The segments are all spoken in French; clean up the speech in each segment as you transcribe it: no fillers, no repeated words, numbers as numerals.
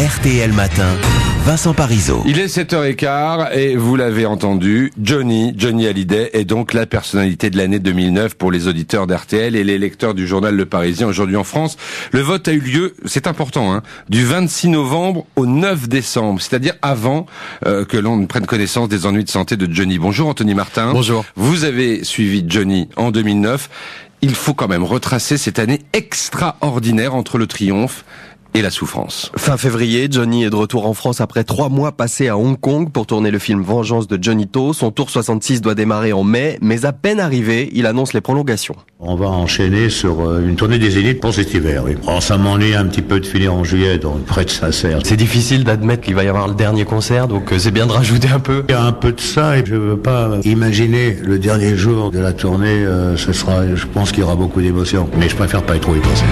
RTL Matin, Vincent Parisot. Il est 7h15 et vous l'avez entendu, Johnny Hallyday est donc la personnalité de l'année 2009 pour les auditeurs d'RTL et les lecteurs du journal Le Parisien aujourd'hui en France. Le vote a eu lieu, c'est important, du 26 novembre au 9 décembre, c'est-à-dire avant que l'on ne prenne connaissance des ennuis de santé de Johnny. Bonjour Anthony Martin. Bonjour. Vous avez suivi Johnny en 2009. Il faut quand même retracer cette année extraordinaire entre le triomphe et la souffrance. Fin février, Johnny est de retour en France après 3 mois passés à Hong Kong pour tourner le film Vengeance de Johnny To. Son tour 66 doit démarrer en mai, mais à peine arrivé, il annonce les prolongations. On va enchaîner sur une tournée des Zéniths pour cet hiver, oui. Oh, ça m'ennuie un petit peu de finir en juillet, donc près de Sincère. C'est difficile d'admettre qu'il va y avoir le dernier concert, donc c'est bien de rajouter un peu. Il y a un peu de ça et je veux pas imaginer le dernier jour de la tournée, je pense qu'il y aura beaucoup d'émotions, mais je préfère pas y trop y penser.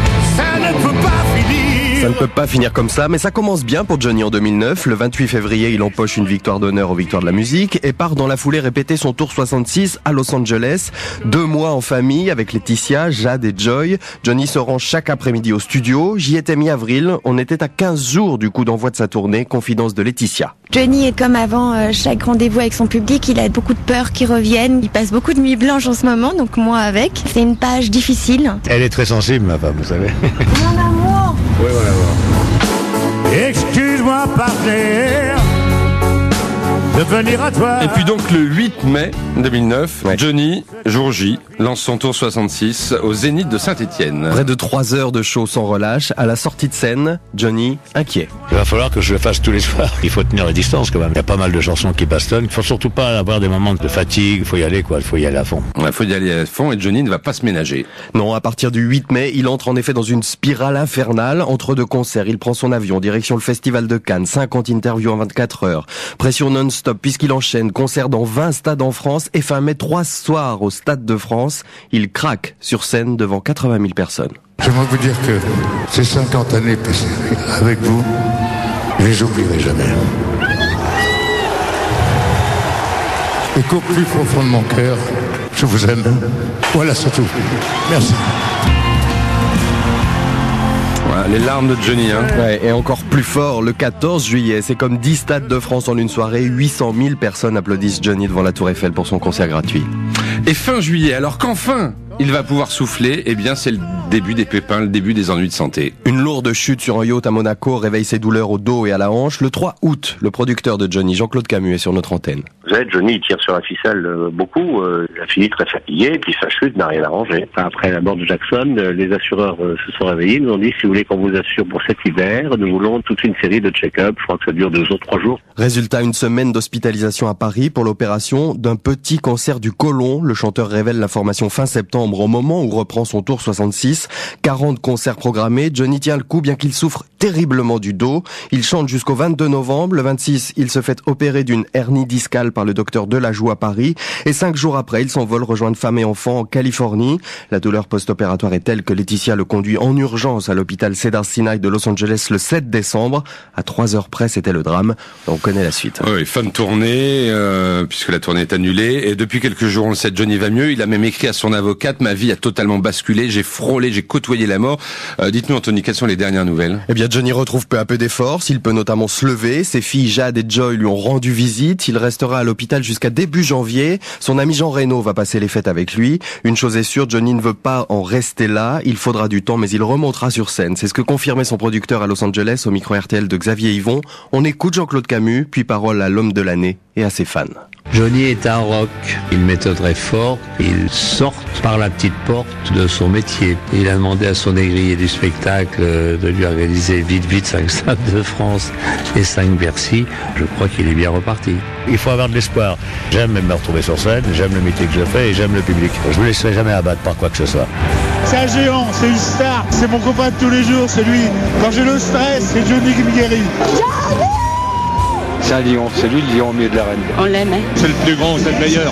Ça ne peut pas finir comme ça, mais ça commence bien pour Johnny en 2009. Le 28 février, il empoche une victoire d'honneur aux Victoires de la musique et part dans la foulée répéter son tour 66 à Los Angeles. 2 mois en famille avec Laetitia, Jade et Joy. Johnny se rend chaque après-midi au studio. J'y étais mi-avril. On était à 15 jours du coup d'envoi de sa tournée. Confidence de Laetitia. Johnny est comme avant chaque rendez-vous avec son public. Il a beaucoup de peur qui reviennent. Il passe beaucoup de nuits blanches en ce moment, donc moi avec. C'est une page difficile. Elle est très sensible, ma femme, vous savez. Mon amour. Oui, voilà. Excuse-moi, partenaire, de venir à toi. Et puis donc le 8 mai 2009, Johnny, jour J, lance son tour 66 au Zénith de Saint-Étienne. Près de 3 heures de show sans relâche. À la sortie de scène, Johnny, inquiet. Il va falloir que je le fasse tous les soirs. Il faut tenir les distances quand même. Il y a pas mal de chansons qui bastonnent. Il faut surtout pas avoir des moments de fatigue. Il faut y aller, quoi. Il faut y aller à fond. Il faut y aller à fond et Johnny ne va pas se ménager. Non, à partir du 8 mai, il entre en effet dans une spirale infernale. Entre 2 concerts, il prend son avion, direction le Festival de Cannes, 50 interviews en 24 heures. Pression non-stop puisqu'il enchaîne concert dans 20 stades en France et fin mai 3 soirs au Stade de France. Il craque sur scène devant 80 000 personnes. J'aimerais vous dire que ces 50 années passées avec vous, je les oublierai jamais. Et qu'au plus profond de mon cœur, je vous aime. Voilà, c'est tout. Merci. Voilà, les larmes de Johnny. Ouais, et encore plus fort, le 14 juillet, c'est comme 10 stades de France en une soirée. 800 000 personnes applaudissent Johnny devant la Tour Eiffel pour son concert gratuit. Et fin juillet, alors qu'enfin il va pouvoir souffler, eh bien c'est le début des pépins, le début des ennuis de santé. Une lourde chute sur un yacht à Monaco réveille ses douleurs au dos et à la hanche. Le 3 août, le producteur de Johnny, Jean-Claude Camus, est sur notre antenne. Vous savez, Johnny il tire sur la ficelle beaucoup, il a fini très fatigué, et puis sa chute n'a rien arrangé. Après la mort de Jackson, les assureurs se sont réveillés, ils nous ont dit, si vous voulez qu'on vous assure pour cet hiver, nous voulons toute une série de check-up, je crois que ça dure 2 ou 3 jours. Résultat, une semaine d'hospitalisation à Paris pour l'opération d'un petit cancer du côlon. Le chanteur révèle l'information fin septembre, au moment où reprend son tour 66. 40 concerts programmés. Johnny tient le coup bien qu'il souffre terriblement du dos. Il chante jusqu'au 22 novembre. Le 26, il se fait opérer d'une hernie discale par le docteur Delajoux à Paris. Et 5 jours après, il s'envole rejoindre femme et enfant en Californie. La douleur post-opératoire est telle que Laetitia le conduit en urgence à l'hôpital Cedars-Sinai de Los Angeles le 7 décembre. À 3 heures près, c'était le drame. On connaît la suite. Oui, fin de tournée, puisque la tournée est annulée. Et depuis quelques jours, on le sait, Johnny va mieux. Il a même écrit à son avocate, ma vie a totalement basculé, j'ai frôlé, j'ai côtoyé la mort. Dites-nous Anthony, quelles sont les dernières nouvelles? Eh bien Johnny retrouve peu à peu des forces, il peut notamment se lever, ses filles Jade et Joy lui ont rendu visite, il restera à l'hôpital jusqu'à début janvier, son ami Jean Reno va passer les fêtes avec lui. Une chose est sûre, Johnny ne veut pas en rester là, il faudra du temps mais il remontera sur scène. C'est ce que confirmait son producteur à Los Angeles au micro RTL de Xavier Yvon. On écoute Jean-Claude Camus, puis parole à l'homme de l'année et à ses fans. Johnny est un rock, une méthode très forte, il sort par la petite porte de son métier. Il a demandé à son négrier du spectacle de lui organiser vite 5 stades de France et 5 Bercy. Je crois qu'il est bien reparti. Il faut avoir de l'espoir. J'aime me retrouver sur scène, j'aime le métier que je fais et j'aime le public. Je me laisserai jamais abattre par quoi que ce soit. C'est un géant, c'est une star, c'est mon copain de tous les jours, c'est lui. Quand j'ai le stress, c'est Johnny qui me guérit. C'est un lion, c'est lui le lion au milieu de l'arène. On l'aime, hein. C'est le plus grand, c'est le meilleur.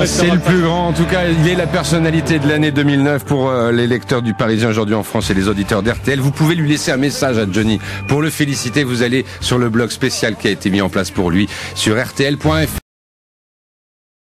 C'est le plus grand, en tout cas, il est la personnalité de l'année 2009 pour les lecteurs du Parisien aujourd'hui en France et les auditeurs d'RTL. Vous pouvez lui laisser un message à Johnny pour le féliciter. Vous allez sur le blog spécial qui a été mis en place pour lui sur rtl.fr.